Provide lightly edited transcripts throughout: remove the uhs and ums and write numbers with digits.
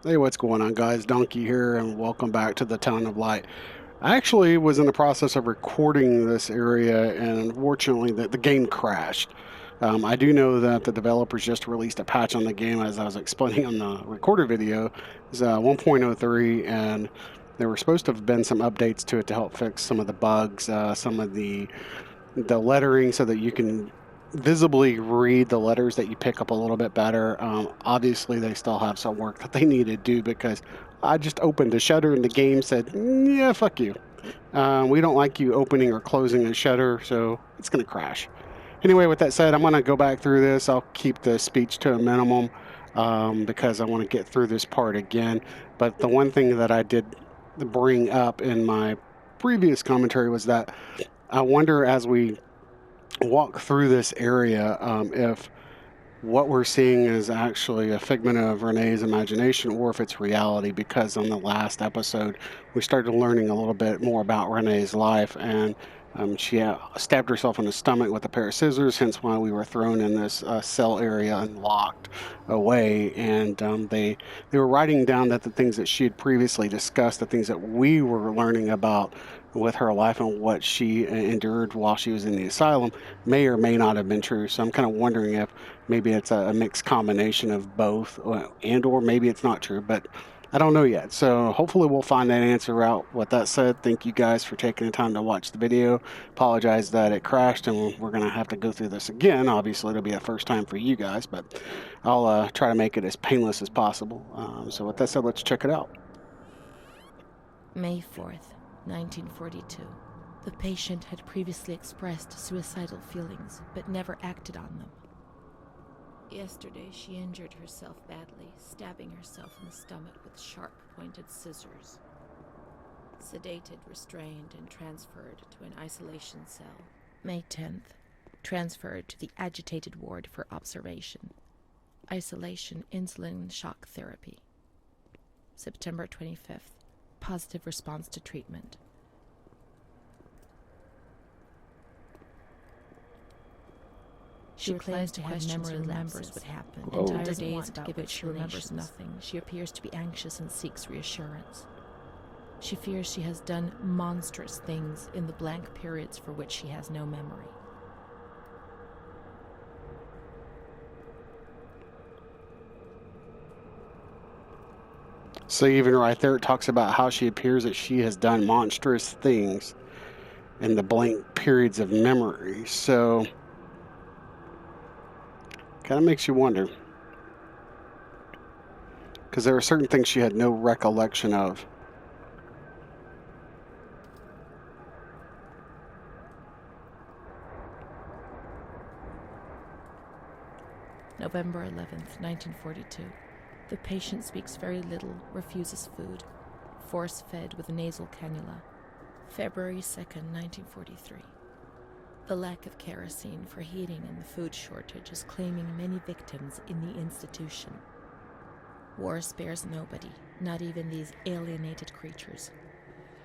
Hey, what's going on, guys? Donkey here, and welcome back to the Town of Light. I actually was in the process of recording this area, and unfortunately, the game crashed. I do know that the developers just released a patch on the game, as I was explaining on the recorded video. It's 1.03, and there were supposed to have been some updates to it to help fix some of the bugs, some of the lettering, so that you can visibly read the letters that you pick up a little bit better. Obviously, they still have some work that they need to do because I just opened a shutter and the game said, yeah, fuck you. We don't like you opening or closing a shutter, so it's going to crash. Anyway, with that said, I'm going to go back through this. I'll keep the speech to a minimum because I want to get through this part again. But the one thing that I did bring up in my previous commentary was that I wonder as we walk through this area if what we're seeing is actually a figment of Renee's imagination or if it's reality, because on the last episode we started learning a little bit more about Renee's life, and she stabbed herself in the stomach with a pair of scissors, hence why we were thrown in this cell area and locked away. And they were writing down that the things that she had previously discussed, the things that we were learning about with her life and what she endured while she was in the asylum, may or may not have been true. So I'm kind of wondering if maybe it's a mixed combination of both, and or maybe it's not true, but I don't know yet. So hopefully we'll find that answer out. With that said, thank you guys for taking the time to watch the video. Apologize that it crashed and we're going to have to go through this again. Obviously, it'll be a first time for you guys, but I'll try to make it as painless as possible. So with that said, let's check it out. May 4th, 1942. The patient had previously expressed suicidal feelings, but never acted on them. Yesterday, she injured herself badly, stabbing herself in the stomach with sharp-pointed scissors. Sedated, restrained, and transferred to an isolation cell. May 10th. Transferred to the agitated ward for observation. Isolation, insulin, shock therapy. September 25th. Positive response to treatment. She claims to have memory remembers what happened. Whoa. Entire days about which she remembers nothing. She appears to be anxious and seeks reassurance. She fears she has done monstrous things in the blank periods for which she has no memory. So even right there, it talks about how she appears that she has done monstrous things in the blank periods of memory. So kind of makes you wonder, because there are certain things she had no recollection of. November 11th, 1942. The patient speaks very little, refuses food, force-fed with a nasal cannula. February 2nd, 1943. The lack of kerosene for heating and the food shortage is claiming many victims in the institution. War spares nobody, not even these alienated creatures.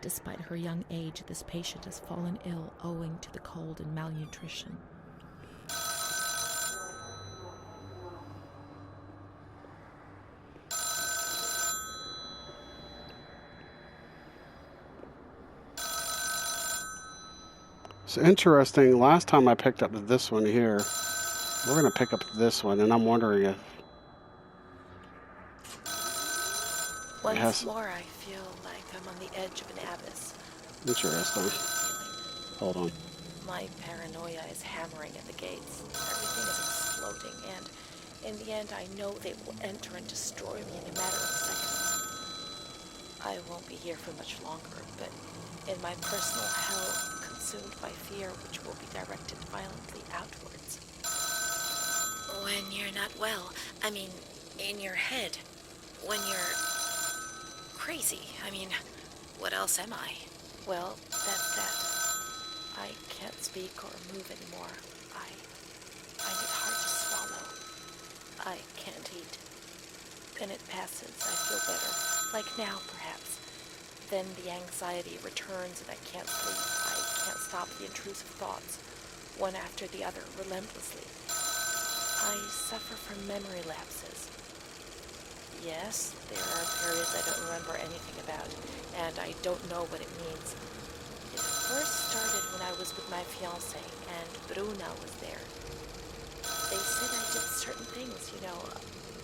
Despite her young age, this patient has fallen ill owing to the cold and malnutrition. It's interesting. Last time I picked up this one here. We're going to pick up this one, and I'm wondering if Once more, I feel like I'm on the edge of an abyss. Interesting. Hold on. My paranoia is hammering at the gates. Everything is exploding, and in the end, I know they will enter and destroy me in a matter of seconds. I won't be here for much longer, but in my personal hell, consumed by fear, which will be directed violently outwards. When you're not well, I mean, in your head, when you're crazy, I mean, what else am I? Well, that's that. I can't speak or move anymore. I find it hard to swallow. I can't eat. Then it passes, I feel better, like now perhaps. Then the anxiety returns and I can't sleep. I can't stop the intrusive thoughts, one after the other, relentlessly. I suffer from memory lapses. Yes, there are periods I don't remember anything about, and I don't know what it means. It first started when I was with my fiancé, and Bruna was there. They said I did certain things, you know.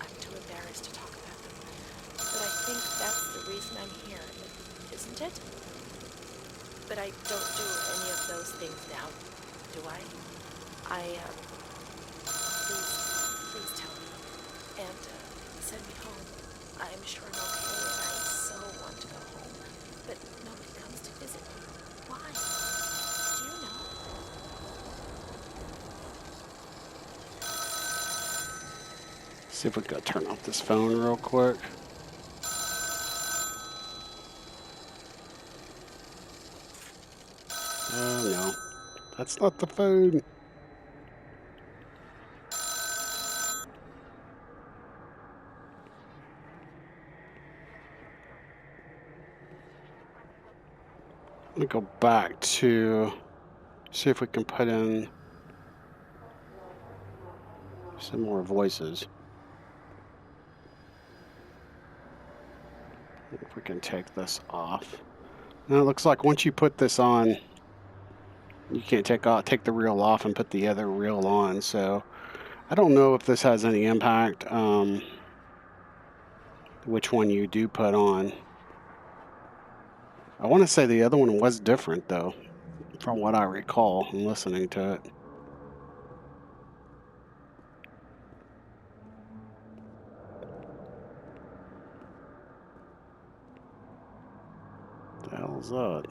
I'm too embarrassed to talk about them. But I think that's the reason I'm here, isn't it? But I don't do any of those things now, do I? Please tell me. And, send me home. I'm sure I'm okay, and I so want to go home. But nobody comes to visit me. Why? Do you know? See if we can turn off this phone real quick. Oh no, that's not the phone. Let me go back to see if we can put in some more voices. If we can take this off. Now it looks like once you put this on, you can't take the reel off and put the other reel on. So I don't know if this has any impact. Which one you do put on. I want to say the other one was different though, from what I recall in listening to it. What the hell's that?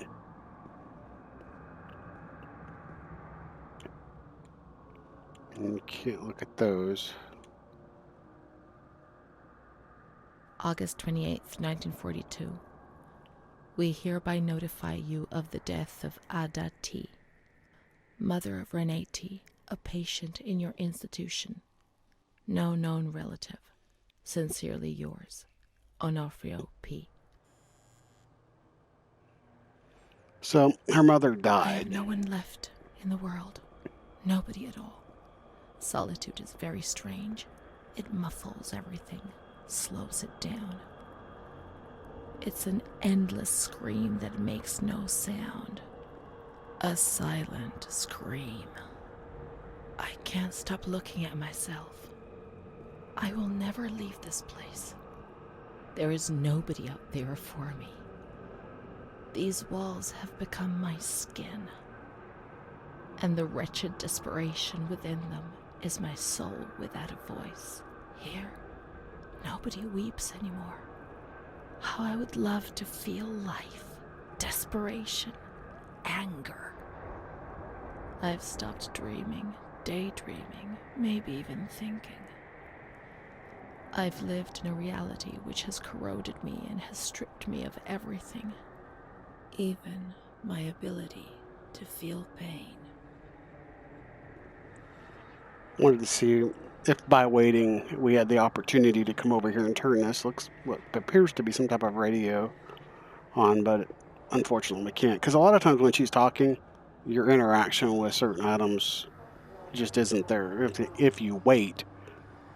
And you can't look at those. August 28th, 1942. We hereby notify you of the death of Ada T., mother of Renee T., a patient in your institution. No known relative. Sincerely yours, Onofrio P. So her mother I have died. no one left in the world. Nobody at all. Solitude is very strange. It muffles everything, slows it down. It's an endless scream that makes no sound. A silent scream. I can't stop looking at myself. I will never leave this place. There is nobody out there for me. These walls have become my skin, and the wretched desperation within them is my soul without a voice. Here, nobody weeps anymore. How I would love to feel life, desperation, anger. I've stopped dreaming, daydreaming, maybe even thinking. I've lived in a reality which has corroded me and has stripped me of everything, even my ability to feel pain. Wanted to see if by waiting we had the opportunity to come over here and turn this. Looks what appears to be some type of radio on, but unfortunately we can't. Because a lot of times when she's talking, your interaction with certain items just isn't there. If you wait,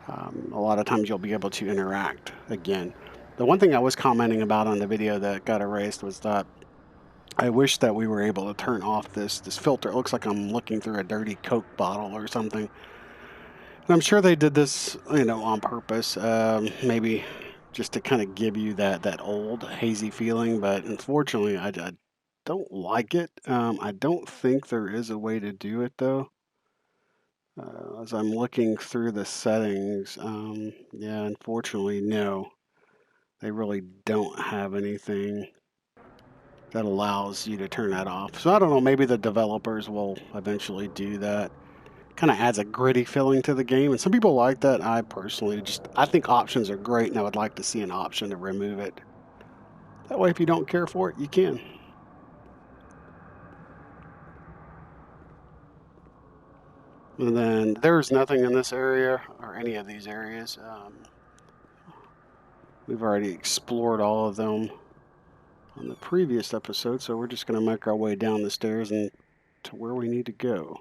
a lot of times you'll be able to interact again. The one thing I was commenting about on the video that got erased was that I wish that we were able to turn off this filter. It looks like I'm looking through a dirty Coke bottle or something. And I'm sure they did this, on purpose. Maybe just to kind of give you that old hazy feeling. But unfortunately, I don't like it. I don't think there is a way to do it though. As I'm looking through the settings, yeah, unfortunately, no. They really don't have anything that allows you to turn that off. So I don't know, maybe the developers will eventually do that. Kind of adds a gritty feeling to the game, and some people like that. I personally I think options are great, and I would like to see an option to remove it. That way, if you don't care for it, you can. And then there's nothing in this area or any of these areas. We've already explored all of them on the previous episode, so we're just going to make our way down the stairs and to where we need to go.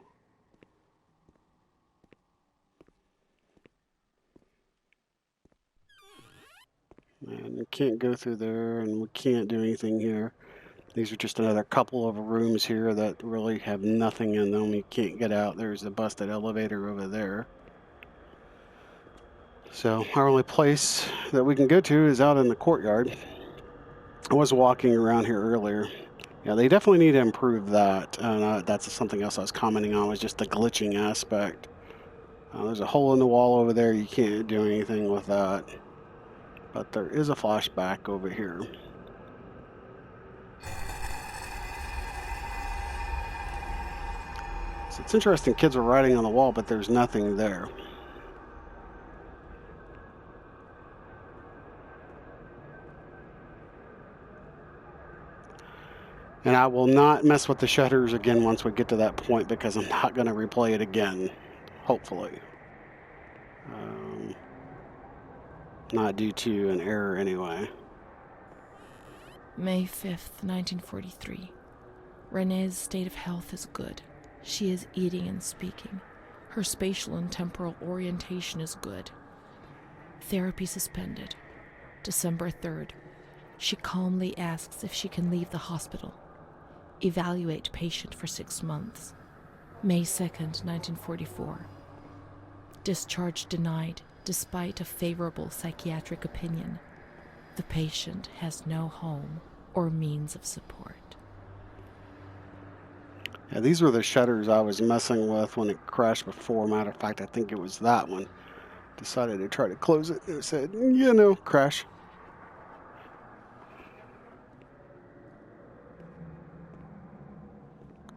And we can't go through there, and we can't do anything here. These are just another couple of rooms here that really have nothing in them. You can't get out. There's a busted elevator over there. So our only place that we can go to is out in the courtyard. I was walking around here earlier. Yeah, they definitely need to improve that. That's something else I was commenting on, was just the glitching aspect. There's a hole in the wall over there. You can't do anything with that. But there is a flashback over here. So it's interesting, kids are writing on the wall, but there's nothing there. And I will not mess with the shutters again once we get to that point, because I'm not going to replay it again, hopefully. Not due to an error anyway. May 5th, 1943. Renee's state of health is good. She is eating and speaking. Her spatial and temporal orientation is good. Therapy suspended. December 3rd. She calmly asks if she can leave the hospital. Evaluate patient for 6 months. May 2nd, 1944. Discharge denied despite a favorable psychiatric opinion. The patient has no home or means of support. Yeah, these were the shutters I was messing with when it crashed before. Matter of fact, I think it was that one. Decided to try to close it, and it said, crash.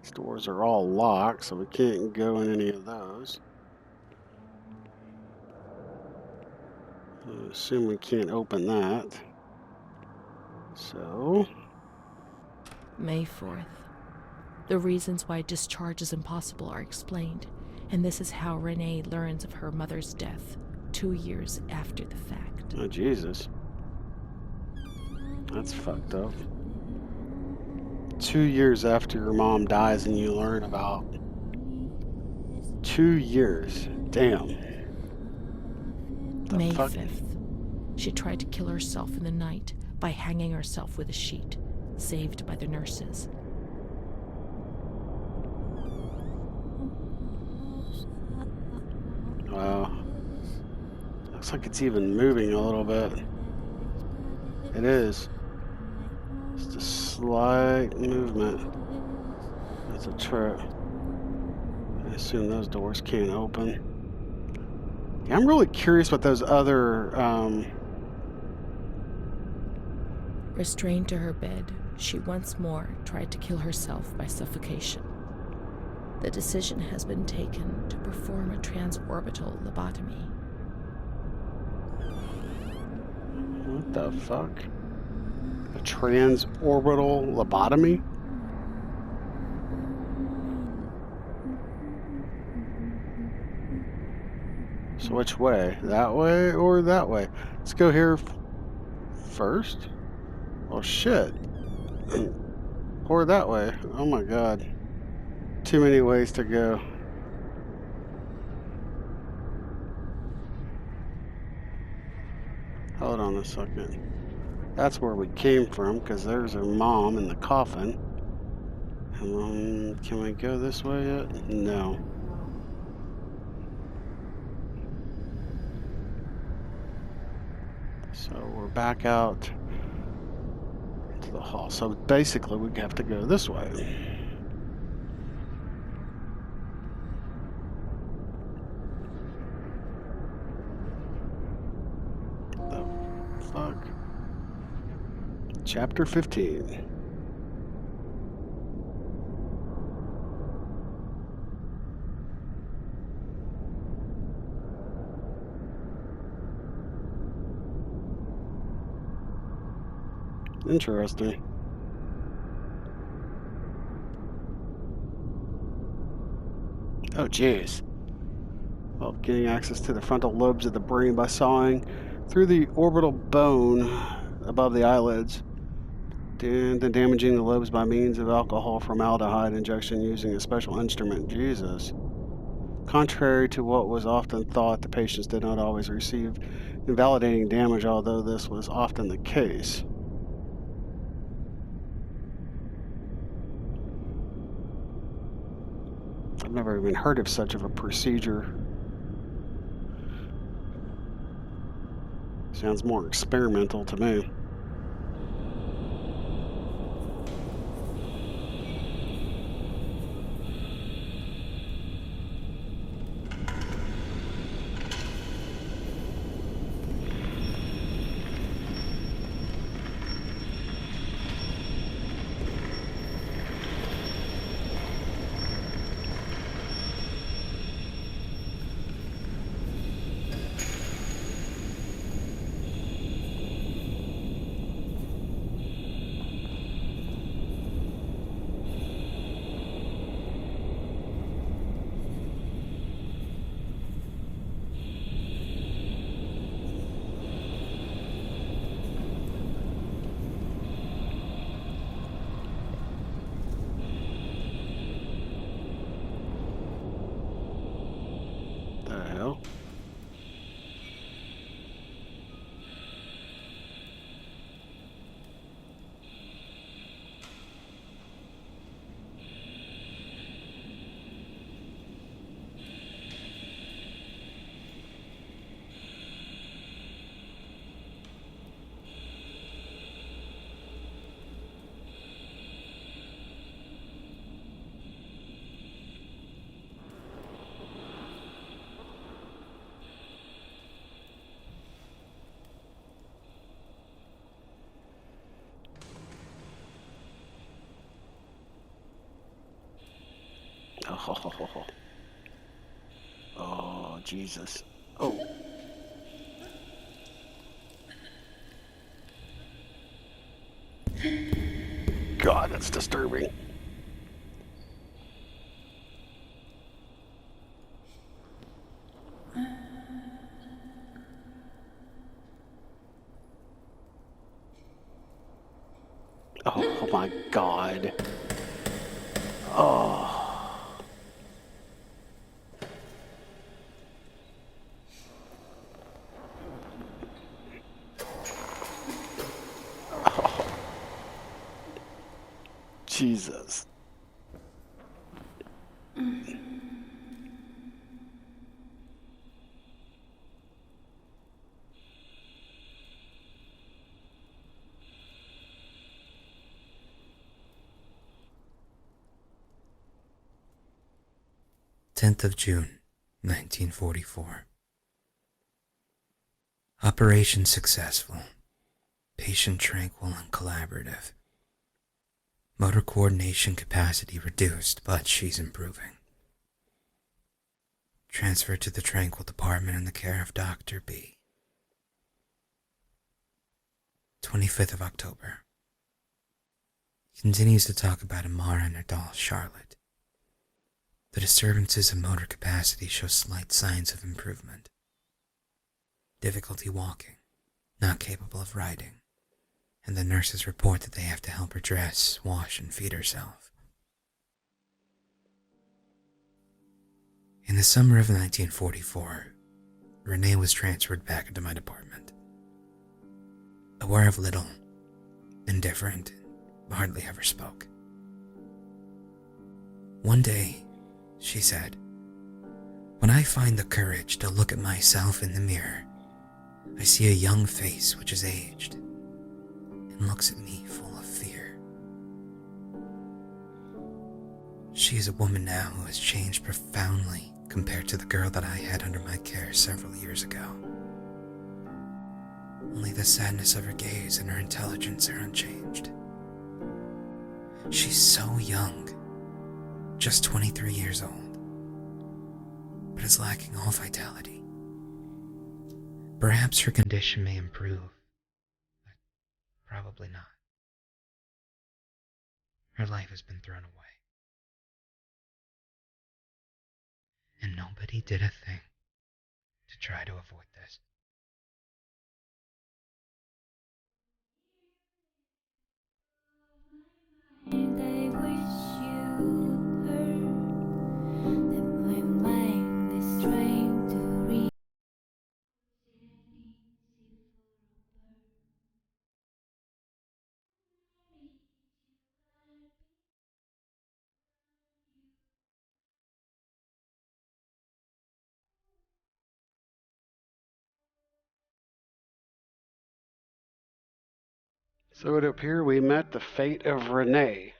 These doors are all locked, so we can't go in any of those. I assume we can't open that. So... May 4th. The reasons why discharge is impossible are explained, and this is how Renee learns of her mother's death 2 years after the fact. Oh, Jesus. That's fucked up. 2 years after your mom dies and you learn about... 2 years. Damn. May 5th. She tried to kill herself in the night by hanging herself with a sheet, saved by the nurses. Wow. Looks like it's even moving a little bit. It is. Just a slight movement. That's a trip. I assume those doors can't open. Yeah, I'm really curious what those other... Restrained to her bed, she once more tried to kill herself by suffocation. The decision has been taken to perform a transorbital lobotomy. What the fuck? A transorbital lobotomy? So which way? That way or that way? Let's go here first. Oh shit. Or that way. Oh my god. Too many ways to go. Hold on a second. That's where we came from, because there's her mom in the coffin. Can we go this way yet? No. So we're back out to the hall. So basically we have to go this way. The fuck? Chapter 15. Interesting. Oh, jeez. Well, getting access to the frontal lobes of the brain by sawing through the orbital bone above the eyelids, and then damaging the lobes by means of alcohol formaldehyde injection using a special instrument. Jesus. Contrary to what was often thought, the patients did not always receive invalidating damage, although this was often the case. I've never even heard of such of a procedure. Sounds more experimental to me. The hell? Oh, oh, Jesus. Oh. God, that's disturbing. Oh my God. Oh. Jesus. June 1944. Operation successful. Patient tranquil and collaborative. Motor coordination capacity reduced, but she's improving. Transferred to the Tranquil department in the care of Dr. B. 25th of October. Continues to talk about Amara and her doll, Charlotte. The disturbances of motor capacity show slight signs of improvement. Difficulty walking, not capable of riding, and the nurses report that they have to help her dress, wash, and feed herself. In the summer of 1944, Renee was transferred back into my department. Aware of little, indifferent, hardly ever spoke. One day, she said, "When I find the courage to look at myself in the mirror, I see a young face which is aged and looks at me full of fear." She is a woman now who has changed profoundly compared to the girl that I had under my care several years ago. Only the sadness of her gaze and her intelligence are unchanged. She's so young, just 23 years old, but is lacking all vitality. Perhaps her condition may improve, but probably not. Her life has been thrown away. And nobody did a thing to try to avoid this. I wish you heard that my mind So it appeared we met the fate of Renee.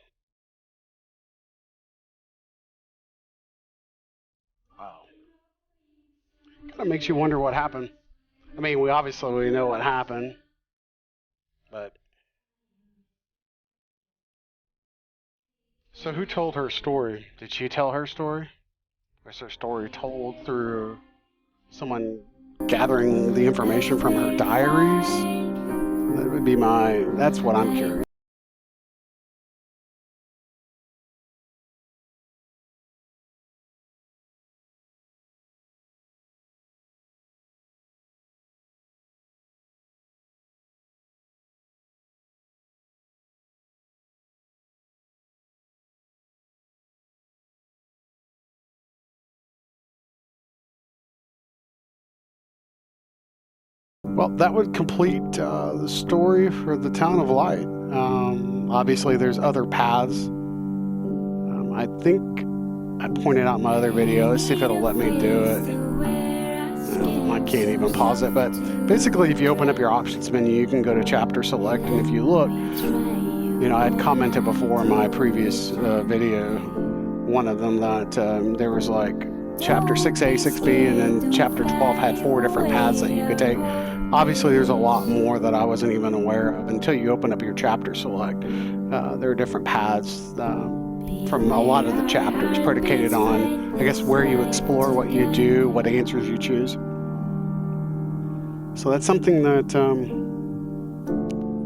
Wow. Kind of makes you wonder what happened. I mean, we obviously know what happened, but... So who told her story? Did she tell her story? Or is her story told through someone gathering the information from her diaries? That would be that's what I'm curious. Well, that would complete the story for the Town of Light. Obviously, there's other paths. I think I pointed out in my other video. Let's see if it'll let me do it. I can't even pause it, but basically, if you open up your options menu, you can go to chapter select, and if you look, I had commented before in my previous video, one of them, that there was like chapter 6A, 6B, and then chapter 12 had 4 different paths that you could take. Obviously, there's a lot more that I wasn't even aware of until you open up your chapter select. There are different paths from a lot of the chapters predicated on, I guess, where you explore, what you do, what answers you choose. So that's something that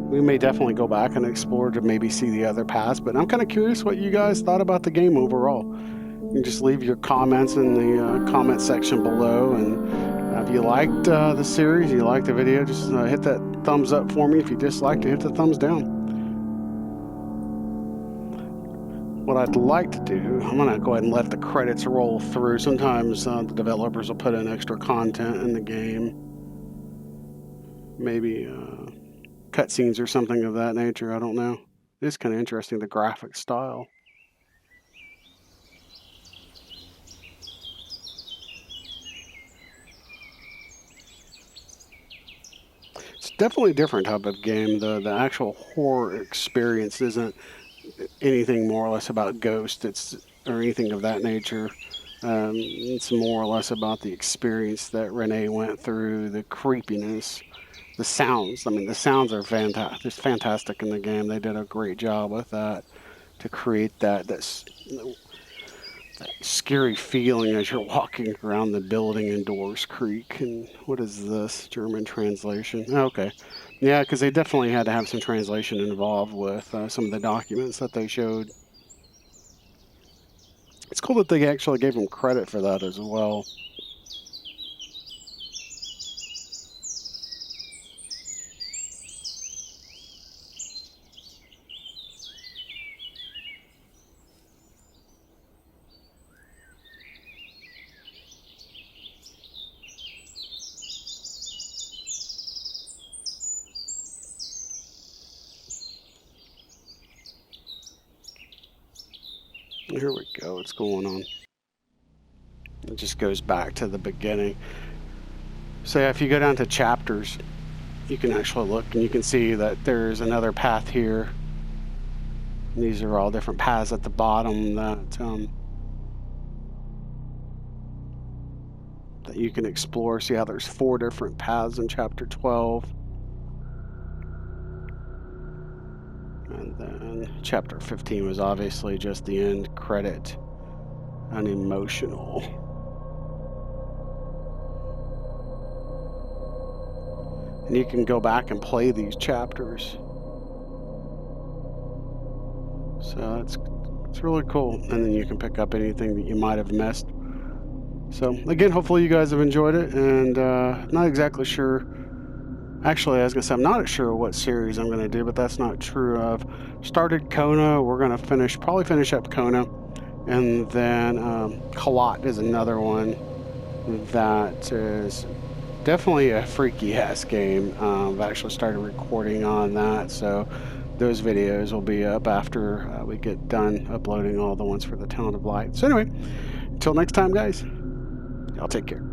we may definitely go back and explore to maybe see the other paths. But I'm kind of curious what you guys thought about the game overall. You can just leave your comments in the comment section below, and if you liked the series, you liked the video, just hit that thumbs up for me. If you disliked it, hit the thumbs down. What I'd like to do, I'm going to go ahead and let the credits roll through. Sometimes the developers will put in extra content in the game. Maybe cutscenes or something of that nature, I don't know. It's kind of interesting, the graphic style. It's definitely a different type of game. The actual horror experience isn't anything more or less about ghosts or anything of that nature. It's more or less about the experience that Renee went through, the creepiness, the sounds. I mean, the sounds are fantastic. It's fantastic in the game. They did a great job with that to create that scary feeling as you're walking around the building and doors creak. And what is this? German translation? Okay. Yeah, because they definitely had to have some translation involved with some of the documents that they showed. It's cool that they actually gave them credit for that as well. Here we go. What's going on? It just goes back to the beginning. So if you go down to chapters, you can actually look and you can see that there's another path here. And these are all different paths at the bottom that you can explore. See how there's 4 different paths in chapter 12. And then chapter 15 was obviously just the end credit, unemotional. And you can go back and play these chapters. So it's really cool. And then you can pick up anything that you might have missed. So again, hopefully you guys have enjoyed it, and not exactly sure. Actually, I was going to say, I'm not sure what series I'm going to do, but that's not true. I've started Kona. We're going to probably finish up Kona. And then Kalat is another one that is definitely a freaky-ass game. I've actually started recording on that, so those videos will be up after we get done uploading all the ones for the Town of Light. So anyway, until next time, guys, y'all take care.